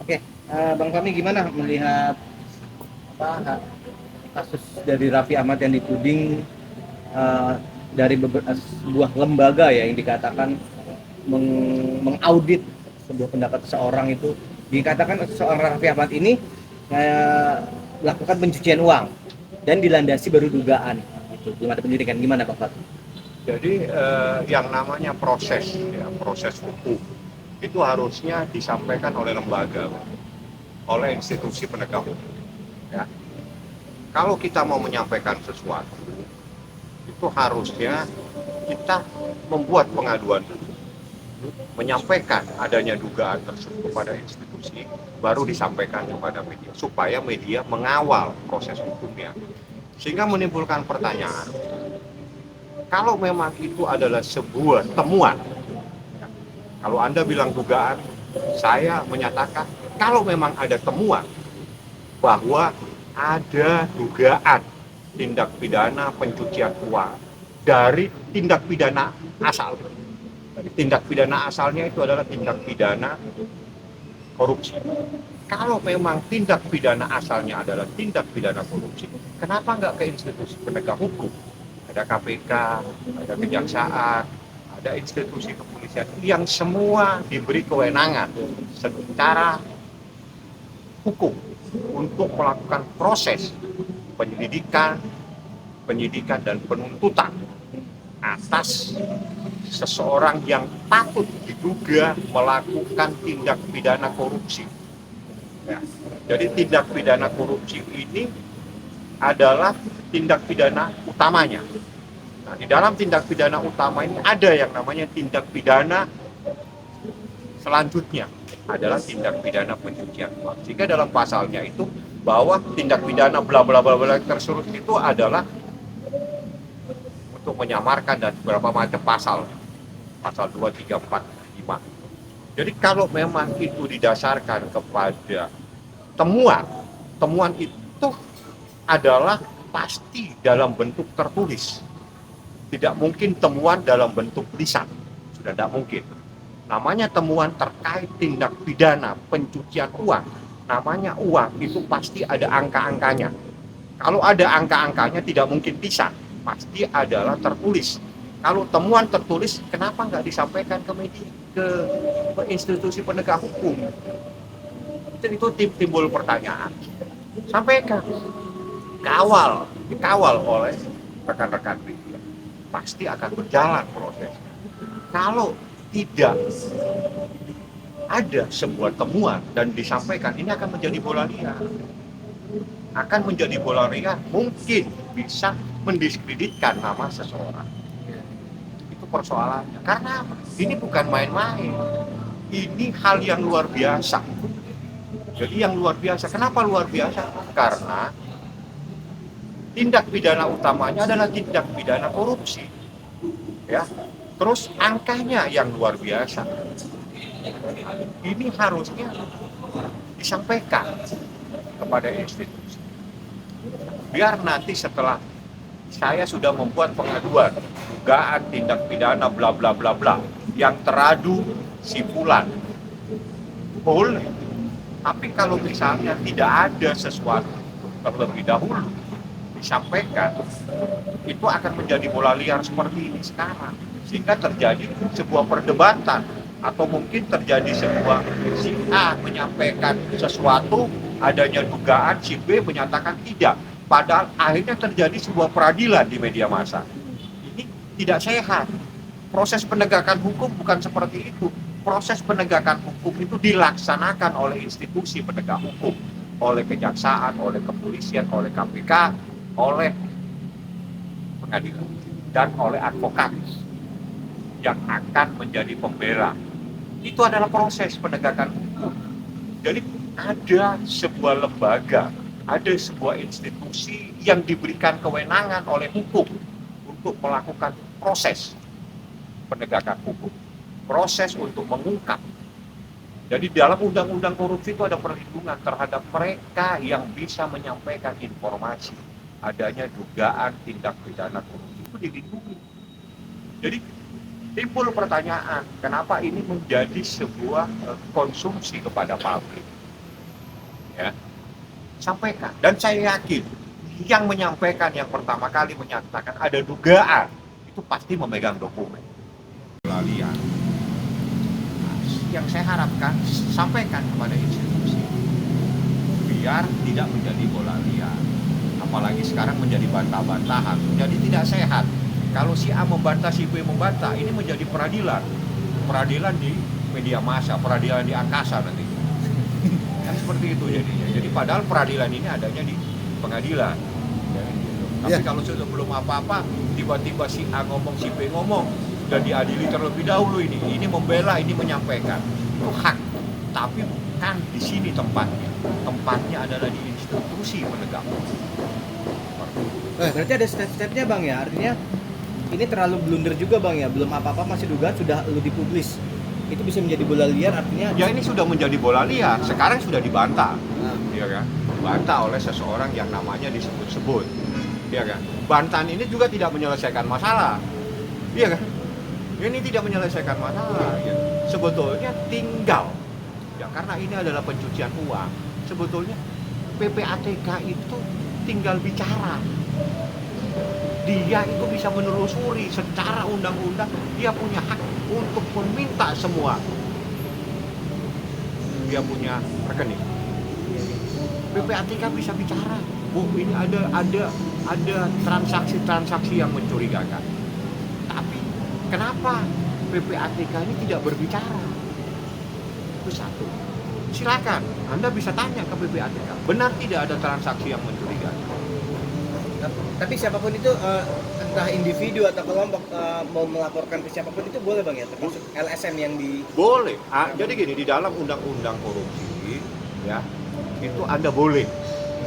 Oke, Bang Fahmi gimana melihat apa kasus dari Raffi Ahmad yang dituding eh, dari sebuah lembaga ya yang dikatakan mengaudit sebuah pendapat seseorang itu, dikatakan seorang Raffi Ahmad ini melakukan pencucian uang dan dilandasi baru dugaan itu di mata penyidikan. Gimana Pak Fahmi? Jadi yang namanya proses, ya, proses hukum itu harusnya disampaikan oleh lembaga, oleh institusi penegak hukum. Ya. Kalau kita mau menyampaikan sesuatu, itu harusnya kita membuat pengaduan dulu, menyampaikan adanya dugaan tersebut kepada institusi, baru disampaikan kepada media, supaya media mengawal proses hukumnya. Sehingga menimbulkan pertanyaan, kalau memang itu adalah sebuah temuan, kalau Anda bilang dugaan, saya menyatakan kalau memang ada temuan bahwa ada dugaan tindak pidana pencucian uang dari tindak pidana asal. Jadi tindak pidana asalnya itu adalah tindak pidana korupsi. Kalau memang tindak pidana asalnya adalah tindak pidana korupsi, kenapa nggak ke institusi penegak hukum? Ada KPK, ada Kejaksaan, ada institusi kepolisian yang semua diberi kewenangan secara hukum untuk melakukan proses penyelidikan, penyidikan dan penuntutan atas seseorang yang patut diduga melakukan tindak pidana korupsi. Ya. Jadi tindak pidana korupsi ini adalah tindak pidana utamanya. Nah, di dalam tindak pidana utama ini ada yang namanya tindak pidana selanjutnya adalah tindak pidana pencucian uang. Jika dalam pasalnya itu bahwa tindak pidana bla bla bla bla tersebut itu adalah untuk menyamarkan dan beberapa macam pasal 2, 3, 4, 5. Jadi kalau memang itu didasarkan kepada temuan, temuan itu adalah pasti dalam bentuk tertulis. Tidak mungkin temuan dalam bentuk lisan. Sudah tidak mungkin. Namanya temuan terkait tindak pidana pencucian uang. Namanya uang itu pasti ada angka-angkanya. Kalau ada angka-angkanya tidak mungkin lisan. Pasti adalah tertulis. Kalau temuan tertulis, kenapa nggak disampaikan ke media, ke institusi penegak hukum? Itu timbul pertanyaan. Sampaikan, kawal, dikawal oleh rekan-rekan media. Pasti akan berjalan proses. Kalau tidak ada sebuah temuan dan disampaikan, ini akan menjadi bola liar. Akan menjadi bola liar, mungkin bisa mendiskreditkan nama seseorang. Itu persoalannya. Karena ini bukan main-main. Ini hal yang luar biasa. Jadi yang luar biasa. Kenapa luar biasa? Karena tindak pidana utamanya adalah tindak pidana korupsi. Ya. Terus angkanya yang luar biasa. Ini harusnya disampaikan kepada institusi. Biar nanti setelah saya sudah membuat pengaduan dugaan tindak pidana bla bla bla bla yang teradu si fulan, boleh. Tapi kalau misalnya tidak ada sesuatu terlebih dahulu disampaikan, itu akan menjadi bola liar seperti ini sekarang. Sehingga terjadi sebuah perdebatan atau mungkin terjadi sebuah si A menyampaikan sesuatu, adanya dugaan, si B menyatakan tidak. Padahal akhirnya terjadi sebuah peradilan di media massa. Ini tidak sehat. Proses penegakan hukum bukan seperti itu. Proses penegakan hukum itu dilaksanakan oleh institusi penegak hukum, oleh kejaksaan, oleh kepolisian, oleh KPK, oleh pengadilan, dan oleh advokat yang akan menjadi pembela. Itu adalah proses penegakan hukum. Jadi ada sebuah lembaga, ada sebuah institusi yang diberikan kewenangan oleh hukum untuk melakukan proses penegakan hukum, proses untuk mengungkap. Jadi dalam undang-undang korupsi itu ada perlindungan terhadap mereka yang bisa menyampaikan informasi adanya dugaan tindak pidana korupsi, itu dilindungi. Jadi timbul pertanyaan, kenapa ini menjadi sebuah konsumsi kepada publik? ya, sampaikan. Dan saya yakin yang menyampaikan yang pertama kali menyatakan ada dugaan itu pasti memegang dokumen. Pelalian. Nah, yang saya harapkan sampaikan kepada institusi biar tidak menjadi bola liar. Apalagi sekarang menjadi bantah-bantahan, jadi tidak sehat. Kalau si A membantah, si B membantah, ini menjadi peradilan di media massa, peradilan di angkasa nanti. Kan seperti itu jadinya. Jadi padahal peradilan ini adanya di pengadilan. Ya, gitu. Tapi kalau sudah belum apa-apa, tiba-tiba si A ngomong, si B ngomong, dan diadili terlebih dahulu ini membela, ini menyampaikan. Itu hak. Tapi bukan di sini tempatnya. Tempatnya adalah di institusi penegak hukum. Berarti ada step-stepnya bang ya, artinya ini terlalu blunder juga bang ya, belum apa-apa masih dugaan sudah lu dipublis, itu bisa menjadi bola liar artinya. Ya ini sudah menjadi bola liar, sekarang sudah dibantah, ya kan? Dibantah oleh seseorang yang namanya disebut-sebut, ya kan? Bantahan ini juga tidak menyelesaikan masalah, iya kan? Ini tidak menyelesaikan masalah, ya. Sebetulnya tinggal, ya karena ini adalah pencucian uang, sebetulnya PPATK itu tinggal bicara. Dia itu bisa menelusuri secara undang-undang, dia punya hak untuk meminta semua. Dia punya rekening. PPATK bisa bicara, Bu, ini ada transaksi-transaksi yang mencurigakan. Tapi kenapa PPATK ini tidak berbicara? Itu satu. Silakan, Anda bisa tanya ke PPATK, benar tidak ada transaksi yang mencurigakan? Tapi siapapun itu entah individu atau kelompok mau melaporkan ke siapapun itu boleh bang ya, termasuk LSM yang di. Boleh. Jadi gini, di dalam undang-undang korupsi ya itu Anda boleh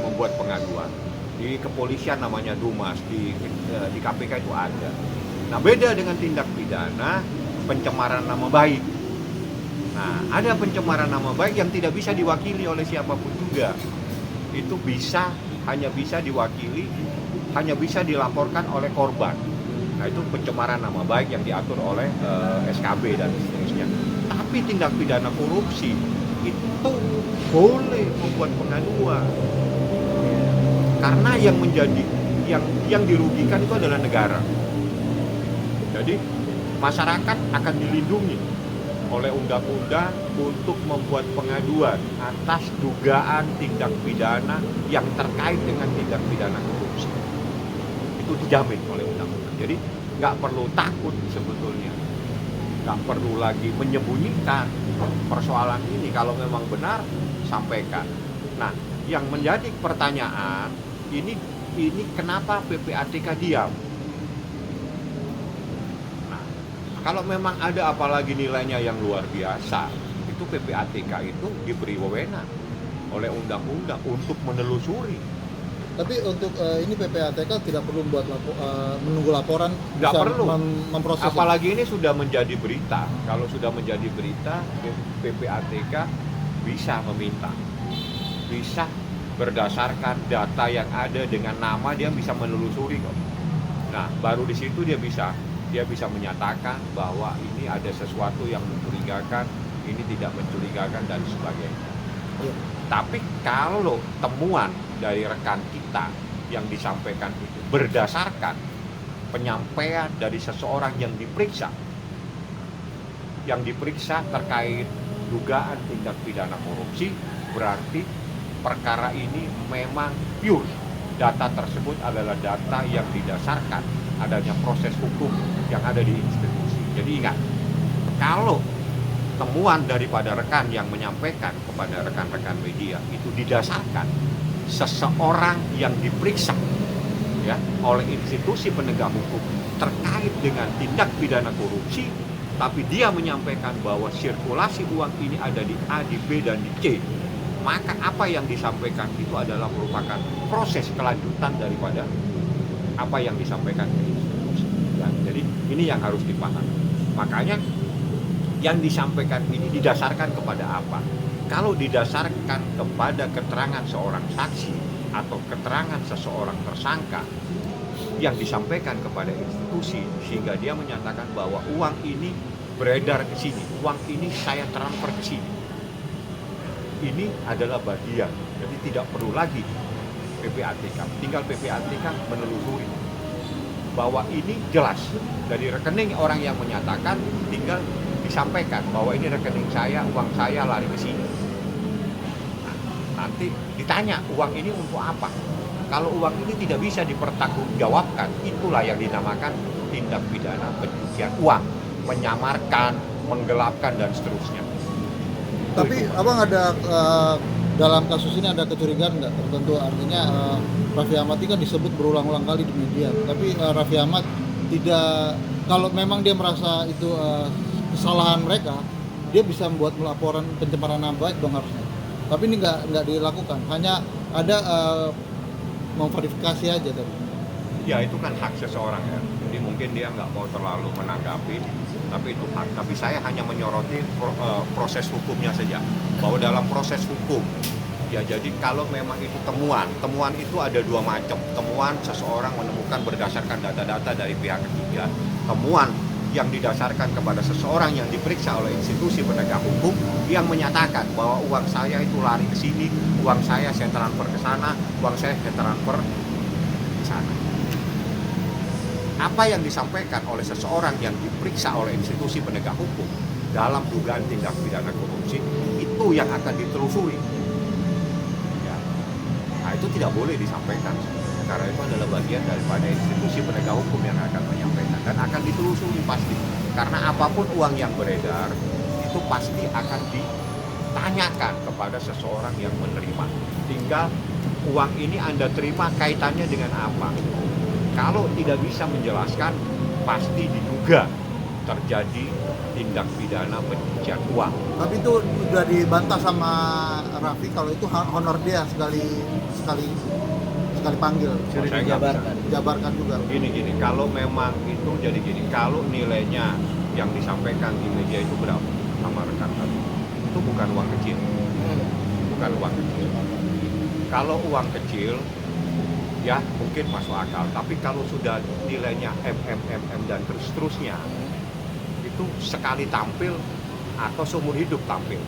membuat pengaduan. Di kepolisian namanya Dumas, di KPK itu ada. Nah, beda dengan tindak pidana pencemaran nama baik. Nah, ada pencemaran nama baik yang tidak bisa diwakili oleh siapapun juga. Itu hanya bisa diwakili, hanya bisa dilaporkan oleh korban. Nah, itu pencemaran nama baik yang diatur oleh SKB dan seterusnya. Tapi tindak pidana korupsi itu boleh membuat pengaduan. Karena yang dirugikan itu adalah negara. Jadi masyarakat akan dilindungi oleh undang-undang untuk membuat pengaduan atas dugaan tindak pidana yang terkait dengan tindak pidana korupsi. Itu dijamin oleh undang-undang. Jadi nggak perlu takut sebetulnya, nggak perlu lagi menyembunyikan persoalan ini. Kalau memang benar, sampaikan. Nah, yang menjadi pertanyaan ini kenapa PPATK diam? Kalau memang ada apalagi nilainya yang luar biasa, itu PPATK itu diberi wewenang oleh undang-undang untuk menelusuri. Tapi untuk ini PPATK tidak perlu menunggu laporan, nggak bisa perlu memproses. Apalagi ini sudah menjadi berita. Kalau sudah menjadi berita, PPATK bisa meminta, bisa berdasarkan data yang ada dengan nama dia bisa menelusuri kok. Nah, baru di situ dia bisa menyatakan bahwa ini ada sesuatu yang mencurigakan, ini tidak mencurigakan dan sebagainya. Ya. Tapi kalau temuan dari rekan kita yang disampaikan itu berdasarkan penyampaian dari seseorang yang diperiksa terkait dugaan tindak pidana korupsi, berarti perkara ini memang pure. Data tersebut adalah data yang didasarkan adanya proses hukum yang ada di institusi. Jadi ingat, kalau temuan daripada rekan yang menyampaikan kepada rekan-rekan media itu didasarkan seseorang yang diperiksa ya oleh institusi penegak hukum terkait dengan tindak pidana korupsi, tapi dia menyampaikan bahwa sirkulasi uang ini ada di A, di B, dan di C, maka apa yang disampaikan itu adalah merupakan proses kelanjutan daripada apa yang disampaikan ke institusi. Jadi ini yang harus dipahami. Makanya yang disampaikan ini didasarkan kepada apa? Kalau didasarkan kepada keterangan seorang saksi atau keterangan seseorang tersangka yang disampaikan kepada institusi sehingga dia menyatakan bahwa uang ini beredar ke sini, uang ini saya transfer ke sini. ini adalah bagian, jadi tidak perlu lagi PPATK, tinggal PPATK menelusuri bahwa ini jelas dari rekening orang yang menyatakan, tinggal disampaikan bahwa ini rekening saya, uang saya lari ke sini. Nah, nanti ditanya uang ini untuk apa. Kalau uang ini tidak bisa dipertanggungjawabkan, itulah yang dinamakan tindak pidana pencucian uang, menyamarkan, menggelapkan dan seterusnya. Tapi abang ada dalam kasus ini ada kecurigaan nggak tertentu? Artinya Raffi Ahmad ini kan disebut berulang-ulang kali di media, tapi Raffi Ahmad tidak, kalau memang dia merasa itu kesalahan mereka, dia bisa membuat laporan pencemaran nama baik dong harusnya. Tapi ini nggak dilakukan, hanya ada memverifikasi aja tadi. Ya itu kan hak seseorang ya, jadi mungkin dia nggak mau terlalu menanggapi, tapi itu hak. Tapi saya hanya menyoroti proses hukumnya saja, bahwa dalam proses hukum ya, jadi kalau memang itu temuan itu ada dua macam. Temuan seseorang menemukan berdasarkan data-data dari pihak ketiga, temuan yang didasarkan kepada seseorang yang diperiksa oleh institusi penegak hukum yang menyatakan bahwa uang saya itu lari ke sini, uang saya transfer ke sana, uang saya transfer ke sana. Apa yang disampaikan oleh seseorang yang diperiksa oleh institusi penegak hukum dalam dugaan tindak pidana korupsi itu yang akan ditelusuri. Ya. Nah, itu tidak boleh disampaikan karena itu adalah bagian daripada institusi penegak hukum yang akan menyampaikan dan akan ditelusuri pasti. Karena apapun uang yang beredar itu pasti akan ditanyakan kepada seseorang yang menerima. Tinggal uang ini Anda terima kaitannya dengan apa? Kalau tidak bisa menjelaskan, pasti diduga terjadi tindak pidana pencucian uang. Tapi itu sudah dibantah sama Raffi kalau itu honor dia sekali panggil. Sudah Saya nggak dijabarkan. Jabarkan juga. Gini, kalau memang itu jadi gini, kalau nilainya yang disampaikan di media itu berapa sama rekan tadi, itu bukan uang kecil, bukan uang kecil. Kalau uang kecil, ya mungkin masuk akal. Tapi kalau sudah nilainya MM dan terus-terusnya, itu sekali tampil atau seumur hidup tampil.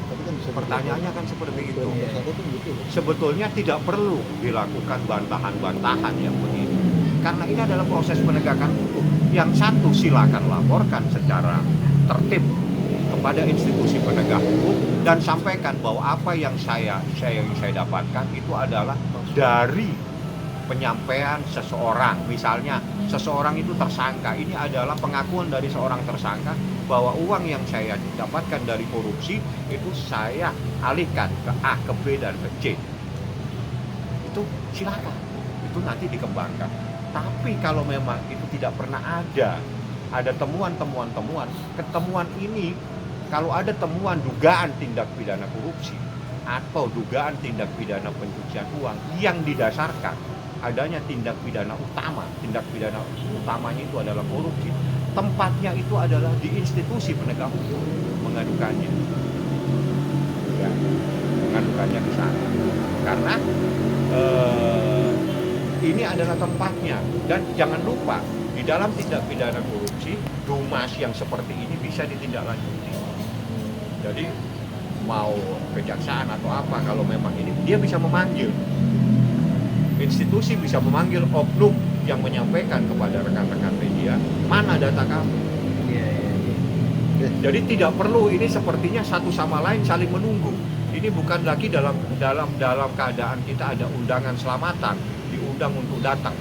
Tapi kan bisa Pertanyaannya kan seperti itu. satu tuh gitu. Sebetulnya tidak perlu dilakukan bantahan-bantahan yang begini. Karena ini adalah proses penegakan hukum. Yang satu silakan laporkan secara tertib kepada institusi penegak hukum dan sampaikan bahwa apa yang saya dapatkan itu adalah dari penyampaian seseorang. Misalnya seseorang itu tersangka, ini adalah pengakuan dari seorang tersangka bahwa uang yang saya dapatkan dari korupsi itu saya alihkan ke A, ke B, dan ke C. Itu silakan, itu nanti dikembangkan. Tapi kalau memang itu tidak pernah ada ketemuan ini, kalau ada temuan dugaan tindak pidana korupsi atau dugaan tindak pidana pencucian uang yang didasarkan adanya tindak pidana utamanya itu adalah korupsi, tempatnya itu adalah di institusi penegak hukum mengadukannya. Ya, mengadukannya di sana. Karena ini adalah tempatnya, dan jangan lupa di dalam tindak pidana korupsi dumas yang seperti ini bisa ditindaklanjuti. Jadi mau kejaksaan atau apa, kalau memang ini dia bisa memanggil, institusi bisa memanggil oknum yang menyampaikan kepada rekan-rekan media, mana data kamu. Jadi tidak perlu ini sepertinya satu sama lain saling menunggu. Ini bukan lagi dalam keadaan kita ada undangan selamatan, diundang untuk datang.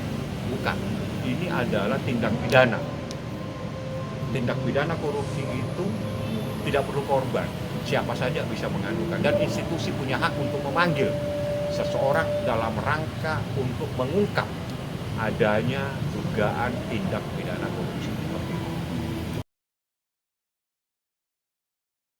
Bukan. Ini adalah tindak pidana. Tindak pidana korupsi itu tidak perlu korban. Siapa saja bisa mengadukan, dan institusi punya hak untuk memanggil seseorang dalam rangka untuk mengungkap adanya dugaan tindak pidana korupsi.